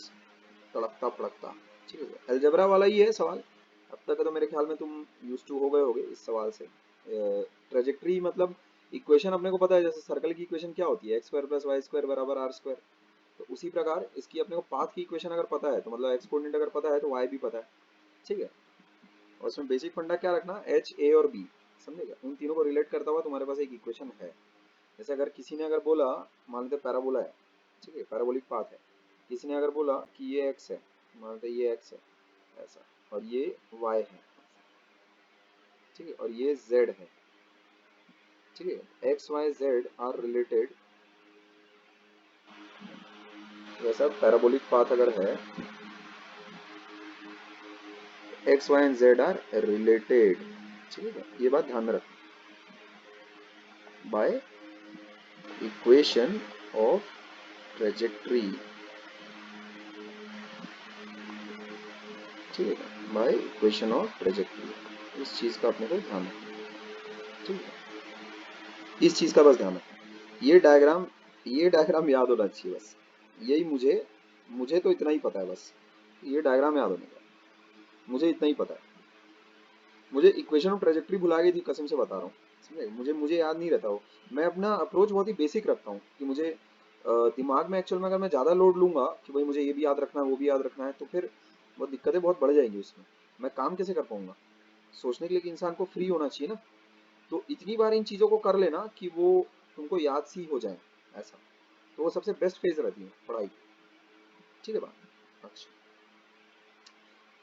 तड़कता फड़कता, ठीक है, अलजेब्रा वाला ही है सवाल। अब तक तो मेरे ख्याल में तुम यूज टू हो गए होगे इस सवाल से। ट्रेजेक्ट्री मतलब इक्वेशन अपने को पता है, जैसे सर्कल की इक्वेशन क्या होती है, x square plus y square बराबर आर स्क्वायर। तो उसी प्रकार इसकी अपने को पाथ की इक्वेशन अगर पता है, तो मतलब एक्स कोऑर्डिनेट अगर पता है तो वाई भी पता है, ठीक है। और उसमें बेसिक फंडा क्या रखना, एच ए और बी, समझेगा, उन तीनों को रिलेट करता हुआ तुम्हारे पास एक इक्वेशन है। जैसे अगर किसी ने अगर बोला, मान लेते पैराबोला है, ठीक है, पैराबोलिक पाथ है, किसी ने अगर बोला कि ये एक्स है, मान लेते ये एक्स है ऐसा, और ये वाई है, ठीक है, और ये जेड है, ठीक है, x y z are related. वैसा पैराबोलिक पाथ अगर है, x y and z are related, ठीक है, ये बात ध्यान में रखना, बाय इक्वेशन ऑफ ट्रेजेक्ट्री, ठीक है, बाय इक्वेशन ऑफ ट्रेजेक्ट्री। इस चीज का अपने को ध्यान रखना, ठीक है, इस चीज का बस ध्यान रखना। ये डायग्राम याद होना चाहिए बस, यही मुझे मुझे तो इतना ही पता है बस, ये डायग्राम याद होने का, मुझे इतना ही पता है। मुझे इक्वेशन ऑफ ट्रेजेक्ट्री भुला गई थी, कसम से बता रहा हूँ, समझे, मुझे मुझे याद नहीं रहता हो। मैं अपना अप्रोच बहुत ही बेसिक रखता हूँ कि मुझे दिमाग में एक्चुअल में अगर मैं ज़्यादा लोड लूंगा कि भाई मुझे ये भी याद रखना है वो भी याद रखना है, तो फिर बहुत दिक्कतें बहुत बढ़ जाएंगी उसमें। मैं काम कैसे कर पाऊंगा? सोचने के लिए कि इंसान को फ्री होना चाहिए ना। तो इतनी बार इन चीज़ों को कर लेना कि वो तुमको याद सी हो जाए, ऐसा। तो वो सबसे बेस्ट फेज रहती है पढ़ाई की, ठीक है बात। अच्छा,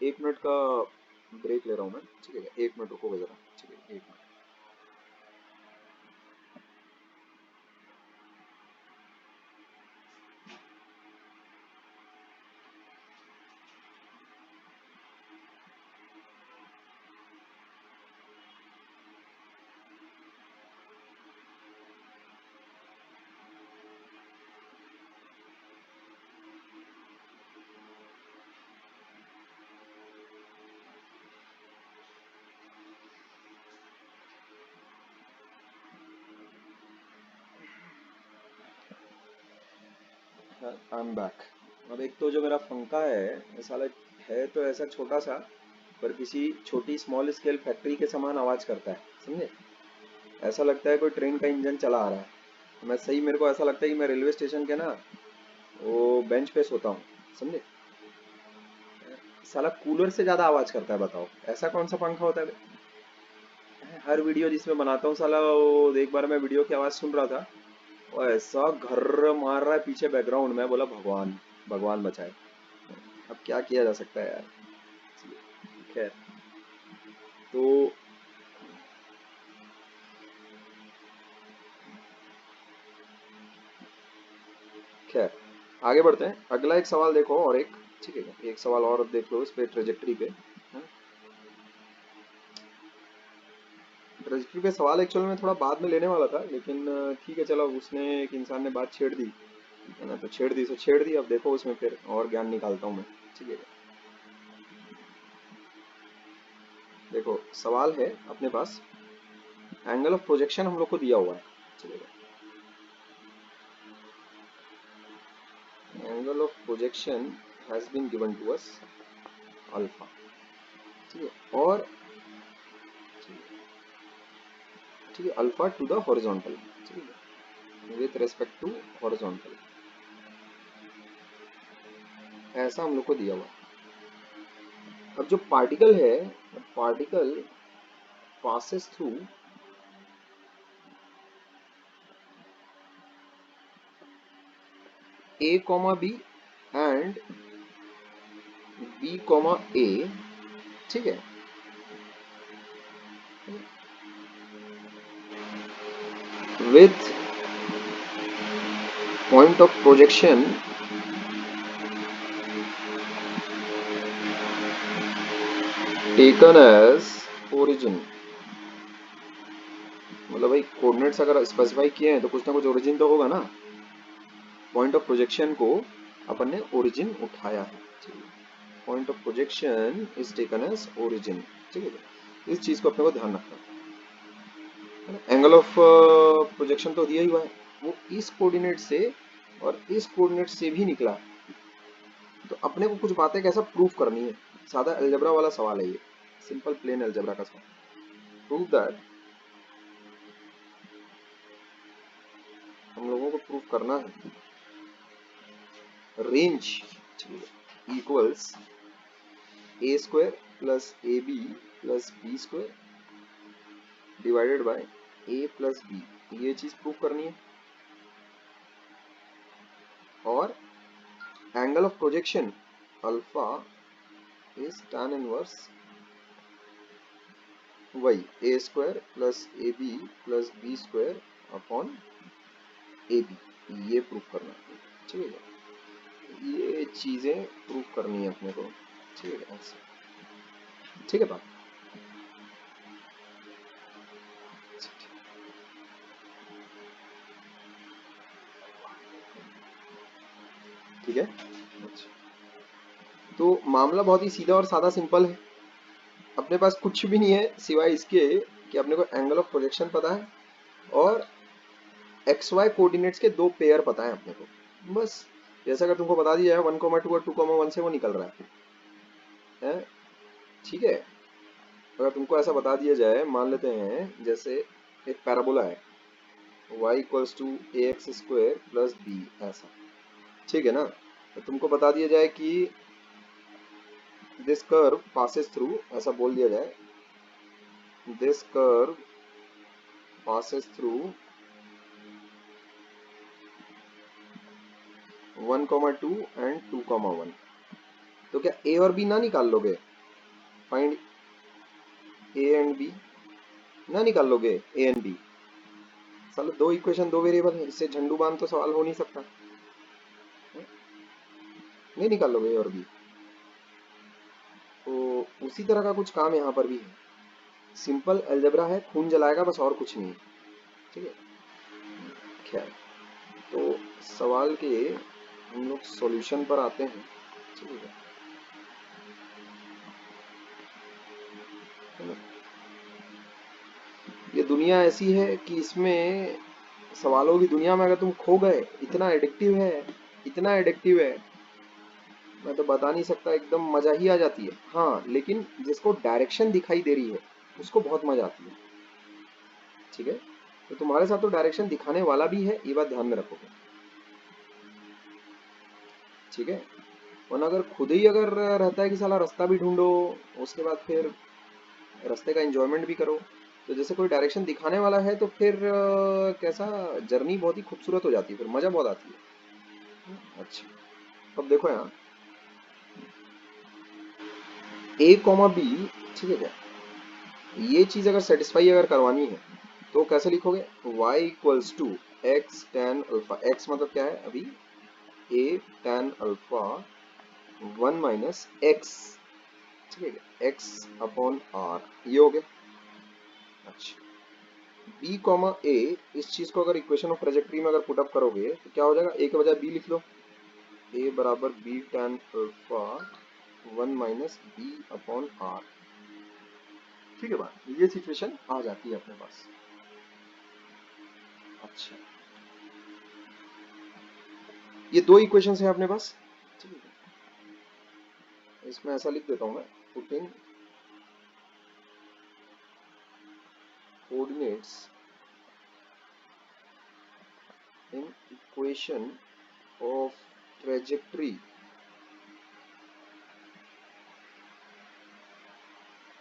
1 मिनट का ब्रेक ले रहा हूँ मैं, ठीक है, 1 मिनट रुको जरा, ठीक है, 1 मिनट। I am back. अब एक तो जो मेरा पंखा है, ये साला है तो ऐसा छोटा सा, पर किसी छोटी स्मॉल स्केल फैक्ट्री के समान आवाज करता है, समझे। ऐसा लगता है कोई ट्रेन का इंजन चला आ रहा है। मैं सही, मेरे को ऐसा लगता है कि मैं रेलवे स्टेशन के ना वो बेंच पे सोता हूँ, समझे। साला कूलर से ज्यादा आवाज करता है, बताओ ऐसा कौन सा पंखा होता है बे? हर वीडियो जिसमें बनाता हूँ साला, वो एक बार मैं वीडियो की आवाज सुन रहा था, वो ऐसा घर मार रहा है पीछे बैकग्राउंड में, बोला भगवान भगवान बचाए। अब क्या किया जा सकता है यार। खैर, तो खैर आगे बढ़ते हैं। अगला एक सवाल देखो, और एक, ठीक है, एक सवाल और देख लो इस पे, ट्रेजेक्ट्री पे। ट्रेजेक्ट्री पे सवाल एक्चुअल में थोड़ा बाद में लेने वाला था, लेकिन ठीक है चलो, उसने एक इंसान ने बात छेड़ दी है ना, तो छेड़ दी तो छेड़ दी, अब देखो उसमें फिर और ज्ञान निकालता हूँ मैं, ठीक है। देखो सवाल है अपने पास, एंगल ऑफ प्रोजेक्शन हम लोग को दिया हुआ है, ठीक है। Projection has been given to us alpha, ठीक है, और ठीक है अल्फा टू द हॉरिजॉन्टल, ठीक है, विथ रेस्पेक्ट टू हॉरिजॉन्टल, ऐसा हम लोग को दिया हुआ। अब जो पार्टिकल है, particle passes through A comma B and B comma A, ठीक है, with point of projection taken as origin, मतलब भाई कोऑर्डिनेट्स अगर स्पेसिफाई किए हैं तो कुछ ना कुछ ओरिजिन तो होगा ना। पॉइंट ऑफ प्रोजेक्शन को अपन ने ओरिजिन उठाया है, ठीक है, point of projection is taken as origin, ठीक है, इस चीज को अपने को ध्यान रखना है। एंगल ऑफ प्रोजेक्शन तो दिया ही हुआ है, वो इस कोऑर्डिनेट से और इस कोऑर्डिनेट से भी निकला, तो अपने को कुछ बातें कैसा प्रूफ करनी है, सादा अलजेब्रा वाला सवाल है ये, सिंपल प्लेन अलजेब्रा का सवाल। प्रूव दैट, हम लोगों को प्रूफ करना है range equals a square plus a b plus b square divided by a plus b, ये चीज प्रूफ करनी है। और angle of projection alpha is tan inverse वही a square plus a b plus b square upon a b, ये proof करना है, ठीक है, ये चीजें प्रूफ करनी है अपने को, ठीक है, ऐसे, ठीक है बात, ठीक है। अच्छा, तो मामला बहुत ही सीधा और सादा सिंपल है, अपने पास कुछ भी नहीं है सिवाय इसके कि अपने को एंगल ऑफ प्रोजेक्शन पता है और एक्स वाई कोऑर्डिनेट्स के दो पेयर पता है अपने को, बस। जैसा अगर तुमको बता दिया है 1,2 और 2,1 से वो निकल रहा है, ठीक है। अगर तुमको ऐसा बता दिया जाए, मान लेते हैं जैसे एक पैराबोला है y equals to a x square plus b, ऐसा, ठीक है ना, तो तुमको बता दिया जाए कि दिस कर्व पासेस थ्रू, ऐसा बोल दिया जाए this curve passes through 1,2 and 2,1, तो क्या ए और बी ना निकाल लोगे, फाइंड ए एंड बी, ना निकाल लोगे ए एंड बी, साले दो इक्वेशन दो वेरिएबल है, इससे झंडू बांध तो सवाल हो नहीं सकता, नहीं निकाल लोगे ए और बी। तो उसी तरह का कुछ काम यहाँ पर भी है, सिंपल अलजेब्रा है, खून जलाएगा बस, और कुछ नहीं, ठीक है। खैर, तो सवाल के हम लोग सॉल्यूशन पर आते हैं, ठीक है, ये दुनिया ऐसी है कि इसमें सवालों की दुनिया में अगर तुम खो गए, इतना एडिक्टिव है, इतना एडिक्टिव है, मैं तो बता नहीं सकता, एकदम मजा ही आ जाती है। हाँ, लेकिन जिसको डायरेक्शन दिखाई दे रही है उसको बहुत मजा आती है, ठीक है, तो तुम्हारे साथ तो डायरेक्शन दिखाने वाला भी है, ये बात ध्यान में रखोगे, ठीक है। वरना अगर खुद ही अगर रहता है कि साला रास्ता भी ढूंढो, उसके बाद फिर रास्ते का एंजॉयमेंट भी करो, तो जैसे कोई डायरेक्शन दिखाने वाला है तो फिर कैसा जर्नी बहुत ही खूबसूरत हो जाती है, फिर मजा बहुत आती है। अच्छा, अब देखो यहाँ ए कॉमा बी, ठीक है क्या, ये चीज अगर सेटिस्फाई अगर करवानी है तो कैसे लिखोगे, y equals to x tan alpha, x मतलब क्या है अभी, a tan alpha 1 minus x, ठीक है, एक्स अपॉन आर, ये हो गया। अच्छा, b कॉमा ए, इस चीज को अगर इक्वेशन ऑफ ट्रेजेक्टरी में अगर पुट अप करोगे तो क्या हो जाएगा, a के बजाय b लिख लो, a बराबर b tan alpha 1 minus b upon r, ठीक है बात, ये सिचुएशन आ जाती है अपने पास। अच्छा, ये दो इक्वेशंस हैं अपने पास, ठीक इसमें ऐसा लिख देता हूं मैं, putting coordinates in equation of trajectory.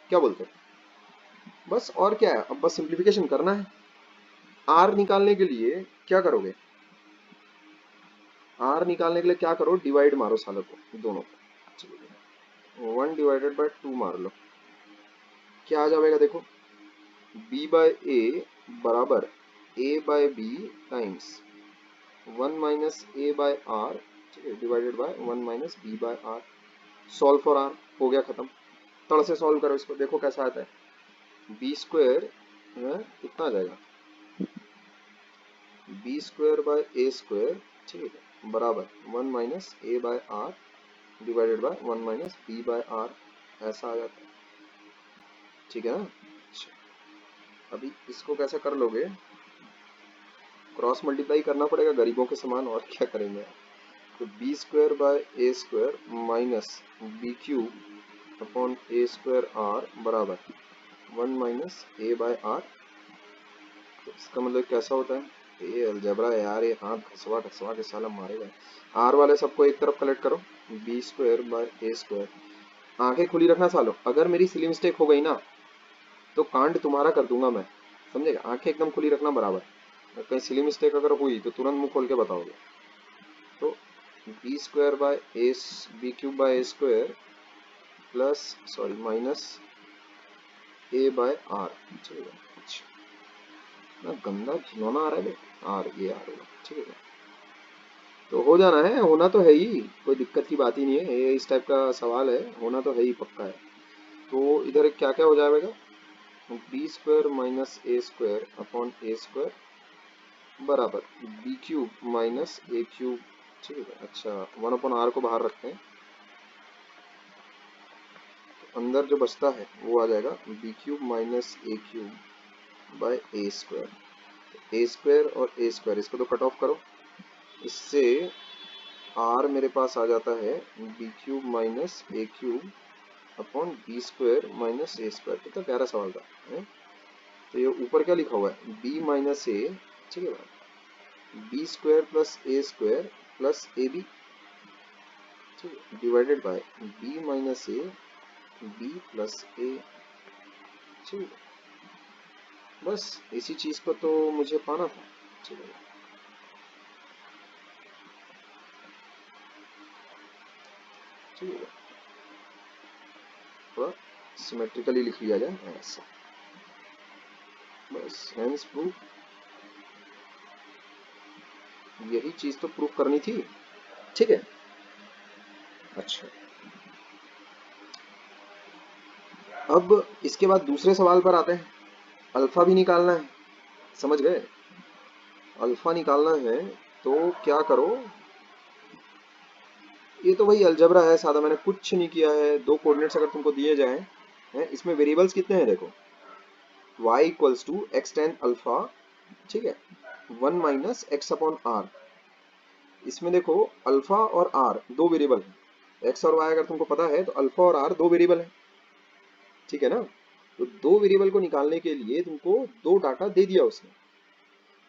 क्या बोलते हैं? बस और क्या है, अब बस सिंप्लीफिकेशन करना है। आर निकालने के लिए क्या करोगे? आर निकालने के लिए क्या करो, डिवाइड मारो सालों को, दोनों को। 1 डिवाइडेड बाय 2 मार लो, क्या आ जाएगा देखो, b बाय ए बराबर a by b times 1 minus a by r, ठीक है, divided by 1 minus b by r. Solve for r, हो गया खत्म। तड़ से सॉल्व करो इसको, देखो कैसा आता है। बी स्क्वायर कितना आ जाएगा, b square by a square, ठीक है, बराबर 1 minus a by r divided by 1 minus b by r, ऐसा आ जाता है, ठीक है ना। अभी इसको कैसे कर लोगे, क्रॉस मल्टीप्लाई करना पड़ेगा गरीबों के समान, और क्या करेंगे। तो b square by a square minus b cube upon a square r बराबर 1 माइनस ए बाय आर। तो इसका मतलब कैसा होता है, ये अलजेब्रा है यार, ये हाथ घसवा घसवा के साला मारेगा। आर वाले सबको एक तरफ कलेक्ट करो, b square by a square. आंखें खुली रखना सालो, अगर मेरी सिली मिस्टेक हो गई ना तो कांड तुम्हारा कर दूंगा मैं, समझेगा। आंखें एकदम खुली रखना बराबर, कहीं सिली मिस्टेक अगर हुई तो तुरंत मुंह खोल के बताओगे। तो b square by a, b cube by a square plus sorry minus a by r, ठीक है। अच्छा ना, गंदा घिनौना आ रहा है, आर ये आर होगा, ठीक है। तो हो जाना है, होना तो है ही, कोई दिक्कत की बात ही नहीं है, ये इस टाइप का सवाल है, होना तो है ही, पक्का है। तो इधर क्या क्या हो जाएगा, b square minus a square upon a square बराबर B cube minus a cube, ठीक है। अच्छा 1 अपॉन आर को बाहर रखते हैं, तो अंदर जो बचता है वो आ जाएगा b cube minus a cube by a square. A square और ए स्क्वायर इसको तो कट ऑफ करो, इससे आर मेरे पास आ जाता है b cube minus a cube upon b square minus a square. कितना प्यारा सवाल था है? तो ये ऊपर क्या लिखा हुआ है, बी माइनस ए, ठीक है, b square plus a square plus a b, divided by b minus a b plus a, ठीक है। बस इसी चीज को तो मुझे पाना था, ठीक है। ठीक है, थोड़ा सिमेट्रिकली लिख लिया जाए ऐसा, बस हेंस प्रूफ, यही चीज तो प्रूफ करनी थी, ठीक है। अच्छा अब इसके बाद दूसरे सवाल पर आते हैं, अल्फा भी निकालना है, समझ गए। अल्फा निकालना है तो क्या करो, ये तो वही अलजबरा है सादा, मैंने कुछ नहीं किया है। दो कोऑर्डिनेट्स अगर तुमको दिए जाएं हैं, इसमें वेरिएबल्स कितने हैं देखो, y equals to x tan alpha, ठीक है, 1 माइनस एक्स अपॉन आर। इसमें देखो अल्फा और आर दो वेरिएबल हैं, एक्स और वाई अगर तुमको पता है तो अल्फा और आर दो वेरिएबल है, ठीक है ना। तो दो वेरिएबल को निकालने के लिए तुमको दो डाटा दे दिया उसने,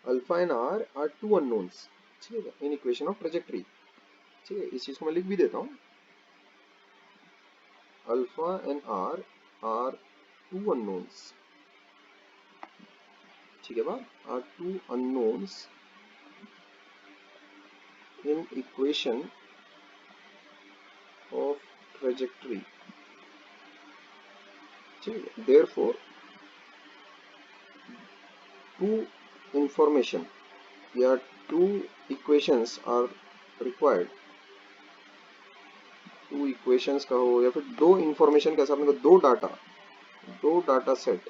alpha and r two unknowns, ठीक है, इन इक्वेशन ऑफ ट्रेजेक्ट्री, ठीक है। इस चीज को मैं लिख भी देता हूँ, alpha and r two unknowns, ठीक है बात, are two unknowns in equation of trajectory, ठीक है। देयरफॉर टू इंफॉर्मेशन या two equations are required, two equations का हो या फिर दो इंफॉर्मेशन का, अपने को दो डाटा सेट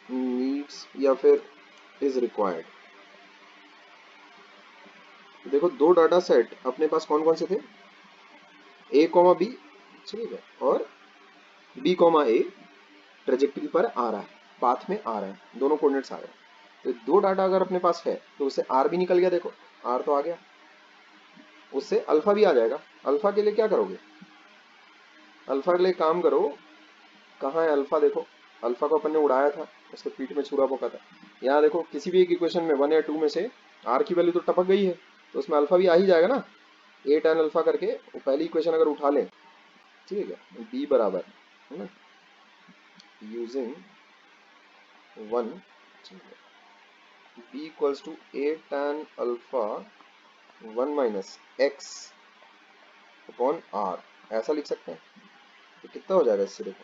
नीड्स या फिर इज रिक्वायर्ड। देखो दो डाटा सेट अपने पास कौन कौन से थे, ए कॉमा बी, ठीक है, और बी कॉमा ए ट्रेजेक्ट्री पर आ रहा है, पाथ में आ रहा है, दोनों कोऑर्डिनेट्स आ रहे हैं। तो दो डाटा अगर अपने पास है तो उससे आर भी निकल गया, देखो आर तो आ गया, उससे अल्फा भी आ जाएगा। अल्फा के लिए क्या करोगे, अल्फा के लिए काम करो, कहाँ है अल्फा, देखो अल्फा को अपन ने उड़ाया था, उसके पीठ में छुरा पोका था। यहाँ देखो किसी भी एक इक्वेशन में 1 या 2 में से आर की वैल्यू तो टपक गई है, तो उसमें अल्फा भी आ ही जाएगा ना। ए tan अल्फा करके वो पहली इक्वेशन अगर उठा लें, ठीक है, बी बराबर है ना, using 1, b equals to a tan alpha 1 minus x upon r, ऐसा लिख सकते हैं। तो कितना हो जाएगा इससे, देखो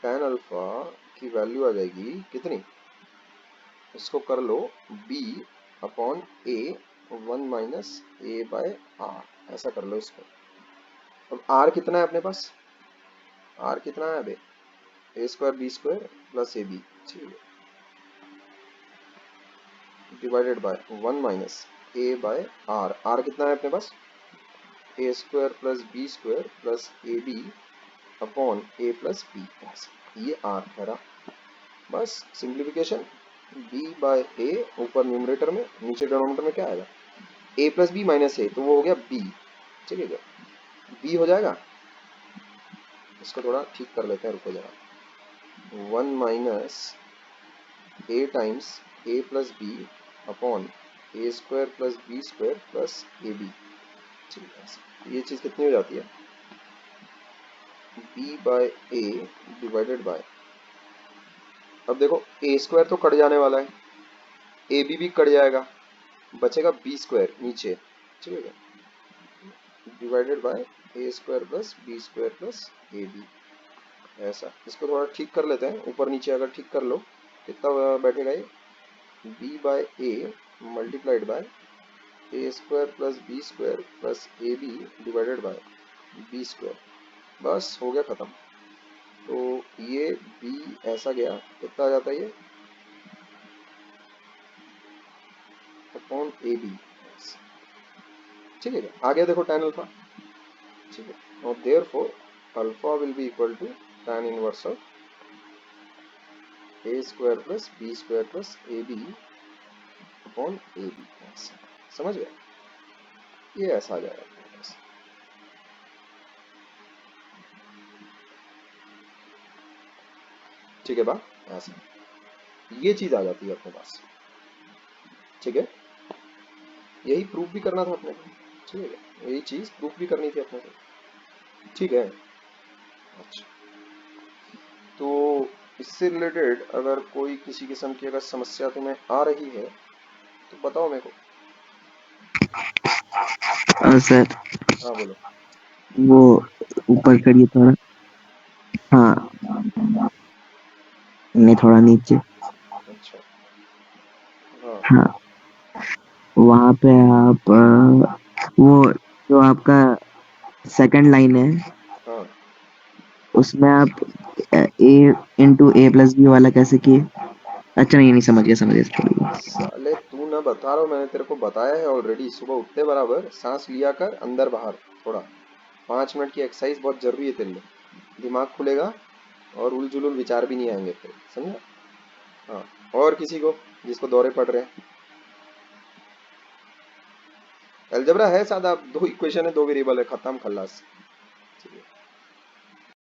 tan अल्फा की वैल्यू आ जाएगी कितनी, इसको कर लो b upon a 1 minus a by r, ऐसा कर लो इसको। अब r कितना है अपने पास, r कितना है अबे, a square b square plus a b, ठीक है, divided by 1 minus a by r, r कितना है अपने पास, a square plus b square plus a b upon a plus b, ये r है रहा। बस सिंप्लीफिकेशन, b बाय ए ऊपर न्यूमरेटर में, नीचे डिनोमिनेटर में क्या आएगा, a प्लस बी माइनस ए, तो वो हो गया b, ठीक है क्या, b हो जाएगा। इसको थोड़ा ठीक कर लेते हैं, रुको जरा, 1 minus a times a plus b upon a square plus b square plus a b, ठीक है। ये चीज़ कितनी हो जाती है, b by a divided by, अब देखो ए स्क्वायर तो कट जाने वाला है, ए बी भी कट जाएगा, बचेगा बी स्क्वायर नीचे, ठीक है, divided by a square plus b square plus a b, ऐसा। इसको थोड़ा ठीक कर लेते हैं, ऊपर नीचे अगर ठीक कर लो कितना बैठेगा ये, b by a multiplied by a square plus b square plus a b divided by b square, बस हो गया खत्म। तो ये b ऐसा गया, कितना आ जाता है ये, अपॉन ए बी, ठीक है। आगे देखो tan अल्फा, ठीक है, और therefore alpha will be equal to tan inverse of a square plus b square plus a b upon a b, समझ गए, ये ऐसा आ जाएगा। ठीक है बा, ऐसा ये चीज आ जाती है अपने पास, ठीक है। यही प्रूफ भी करना था अपने को, ठीक है, यही चीज प्रूफ भी करनी थी अपने को, ठीक है। अच्छा, तो इससे रिलेटेड अगर कोई किसी किस्म की अगर समस्या तुम्हें आ रही है तो बताओ मेरे को। सर हाँ बोलो। वो ऊपर करिए थोड़ा, हाँ नहीं थोड़ा नीचे, अच्छा, हाँ हाँ वहाँ पे आप वो जो आपका सेकंड लाइन है हाँ, उसमें आप ए इंटू ए प्लस बी वाला कैसे किए, अच्छा नहीं समझ गया छोड़िए। साले तू ना बता रहा हूँ, मैंने तेरे को बताया है ऑलरेडी, सुबह उठते बराबर सांस लिया कर अंदर बाहर थोड़ा, 5 मिनट की एक्सरसाइज बहुत जरूरी है तेरे लिए, दिमाग खुलेगा और उल जुलूल विचार भी नहीं आएंगे तेरे, समझा। हाँ, और किसी को जिसको दौरे पड़ रहे हैं, अलजबरा है सादा, 2 इक्वेशन है 2 वेरिएबल है, खत्म खल्लास।